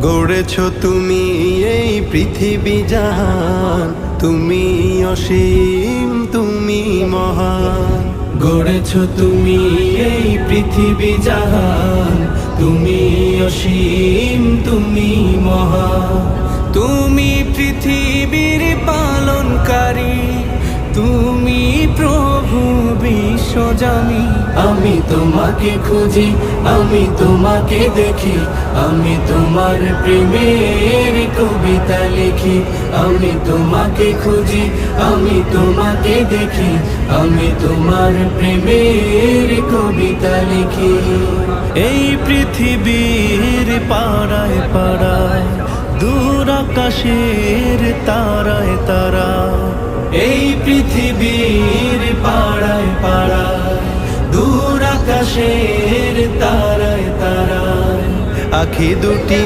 গড়েছ তুমি এই পৃথিবী জাহান, তুমি অসীম তুমি মহান। গড়েছ তুমি এই পৃথিবী জাহান, তুমি অসীম তুমি মহান। তুমি পৃথিবীর পালনকারী, তুমি প্রভু বিশ্বজামি। আমি তোমাকে খুঁজি, আমি তোমাকে দেখি, আমি তোমার প্রেমের কবিতা লিখি। আমি তোমাকে খুঁজি, আমি তোমাকে দেখি, আমি তোমার প্রেমের কবিতা লিখি। এই পৃথিবীর পাড়ায় পাড়ায়, দূর আকাশের তারায় তারা, এই পৃথিবীর পাড়ায় পাড়ায়, দূর আকাশের তারায় তারায়, আখি দুটি